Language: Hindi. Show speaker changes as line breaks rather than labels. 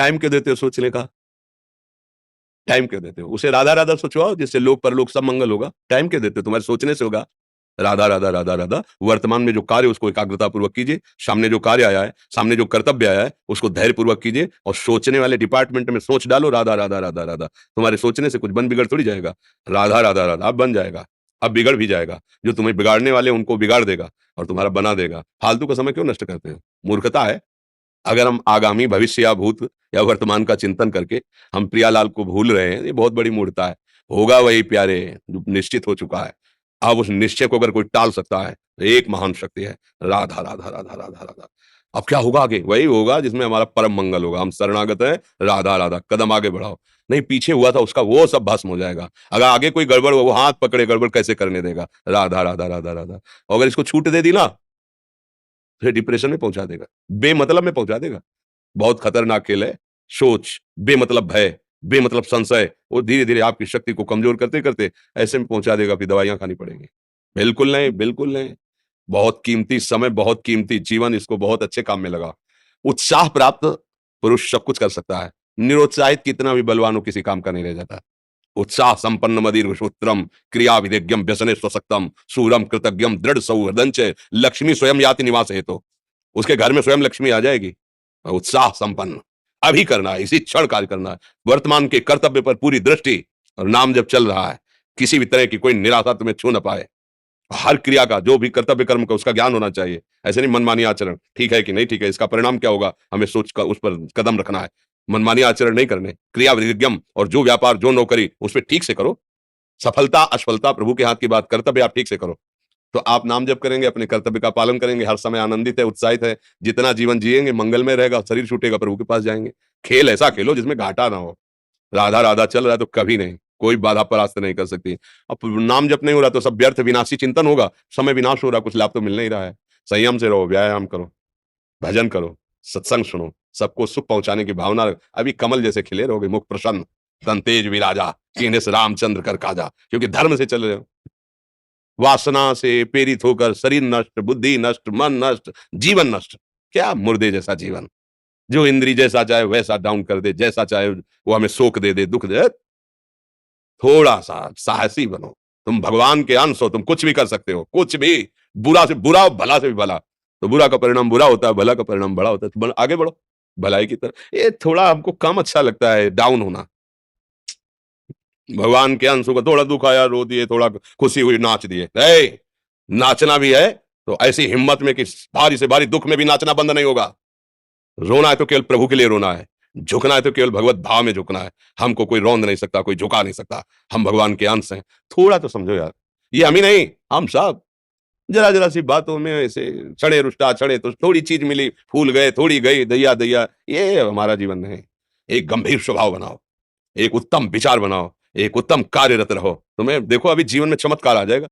टाइम क्यों देते हो सोचने का? टाइम क्यों देते हो? उसे राधा राधा सोचवाओ, जिससे लोक परलोक सब मंगल होगा। टाइम क्यों देते हो? तुम्हारे सोचने से होगा। राधा राधा राधा राधा। वर्तमान में जो कार्य उसको एकाग्रता पूर्वक कीजिए। सामने जो कार्य आया है, सामने जो कर्तव्य आया है, उसको धैर्य पूर्वक कीजिए और सोचने वाले डिपार्टमेंट में सोच डालो राधा राधा राधा राधा। तुम्हारे सोचने से कुछ बन बिगड़ थोड़ी जाएगा। राधा राधा राधा अब बन जाएगा। अब बिगड़ भी जाएगा। जो तुम्हें बिगाड़ने वाले उनको बिगाड़ देगा और तुम्हारा बना देगा। फालतू का समय क्यों नष्ट करते हो? मूर्खता है। अगर हम आगामी भविष्य या भूत या वर्तमान का चिंतन करके हम प्रियालाल को भूल रहे हैं, ये बहुत बड़ी मूर्खता है। होगा वही प्यारे जो निश्चित हो चुका है। अब उस निश्चय को अगर कोई टाल सकता है तो एक महान शक्ति है, राधा राधा राधा राधा राधा। अब क्या होगा आगे? वही होगा जिसमें हमारा परम मंगल होगा। हम शरणागत हैं, राधा राधा। कदम आगे बढ़ाओ। नहीं, पीछे हुआ था उसका वो सब भस्म हो जाएगा। अगर आगे कोई गड़बड़ हो, वो हाथ पकड़े, गड़बड़ कैसे करने देगा? राधा राधा राधा राधा। और अगर इसको छूट दे दी ना, फिर डिप्रेशन में पहुंचा देगा, बेमतलब में पहुंचा देगा। बहुत खतरनाक खेल है। सोच, बेमतलब भय, बेमतलब संशय, वो धीरे धीरे आपकी शक्ति को कमजोर करते करते ऐसे में पहुंचा देगा, फिर दवाइयां खानी पड़ेंगी। बिल्कुल नहीं, बिल्कुल नहीं। बहुत कीमती समय, बहुत कीमती जीवन, इसको बहुत अच्छे काम में लगा। उत्साह प्राप्त पुरुष सब कुछ कर सकता है। निरुत्साहित कितना भी बलवान हो, किसी काम का नहीं रह जाता। उत्साह संपन्न मदीर सूत्रम क्रिया विधेज्ञम व्यसने स्वसक्तम सूरम कृतज्ञम दृढ़ सौहृदंच लक्ष्मी स्वयं याति निवास हेतु। उसके घर में स्वयं लक्ष्मी आ जाएगी। उत्साह संपन्न अभी करना है, इसी क्षण कार्य करना है। वर्तमान के कर्तव्य पर पूरी दृष्टि, और नाम जब चल रहा है, किसी भी तरह की कोई निराशा तुम्हें छू न पाए। हर क्रिया का, जो भी कर्तव्य कर्म का, उसका ज्ञान होना चाहिए। ऐसे नहीं मनमानी आचरण, ठीक है कि नहीं ठीक है, इसका परिणाम क्या होगा, हमें सोच कर उस पर कदम रखना है। मनमानी आचरण नहीं करने। क्रिया विधिज्ञम, और जो व्यापार जो नौकरी उस पर ठीक से करो। सफलता असफलता प्रभु के हाथ की बात, कर्तव्य आप ठीक से करो। तो आप नाम जप करेंगे, अपने कर्तव्य का पालन करेंगे, हर समय आनंदित है, उत्साहित है। जितना जीवन जिएंगे मंगलमय रहेगा, शरीर छूटेगा, प्रभु के पास जाएंगे। खेल ऐसा खेलो जिसमें घाटा ना हो। राधा राधा चल रहा है तो कभी नहीं, कोई बाधा परास्त नहीं कर सकती। अब नाम जप नहीं हो रहा तो सब व्यर्थ विनाशी चिंतन होगा। समय विनाश हो रहा, कुछ लाभ तो मिल नहीं रहा है। संयम से रहो, व्यायाम करो, भजन करो, सत्संग सुनो, सबको सुख पहुंचाने की भावना रख। अभी कमल जैसे खिले रहोगे, मुख प्रसन्न, तन तेज विराजा, कीने से रामचंद्र कर काजा, क्योंकि धर्म से चल रहे हो। वासना से प्रेरित होकर शरीर नष्ट, बुद्धि नष्ट, मन नष्ट, जीवन नष्ट। क्या मुर्दे जैसा जीवन, जो इंद्री जैसा चाहे वैसा डाउन कर दे, जैसा चाहे वो हमें शोक दे दे, दुख दे। थोड़ा सा साहसी बनो। तुम भगवान के अंश हो, तुम कुछ भी कर सकते हो, कुछ भी। बुरा से बुरा, भला से भी भला। तो बुरा का परिणाम बुरा होता है, भला का परिणाम बड़ा होता है। तो आगे बढ़ो भलाई की तरफ। ये थोड़ा हमको कम अच्छा लगता है डाउन होना। भगवान के अंश को थोड़ा दुख आया रो दिए, थोड़ा खुशी हुई नाच दिए। नाचना भी है तो ऐसी हिम्मत में कि भारी से भारी दुख में भी नाचना बंद नहीं होगा। रोना है तो केवल प्रभु के लिए रोना है। झुकना है तो केवल भगवत भाव में झुकना है। हमको कोई रौंद नहीं सकता, कोई झुका नहीं सकता। हम भगवान के अंश हैं। थोड़ा तो समझो यार, ये हम ही नहीं, हम सब जरा जरा सी बातों में ऐसे चढ़े रुष्टा चढ़े, तो थोड़ी चीज मिली, फूल गए, थोड़ी गई, दैया दैया। ये हमारा जीवन नहीं। एक गंभीर स्वभाव बनाओ, एक उत्तम विचार बनाओ, एक उत्तम कार्यरत रहो। तुम्हें देखो अभी जीवन में चमत्कार आ जाएगा।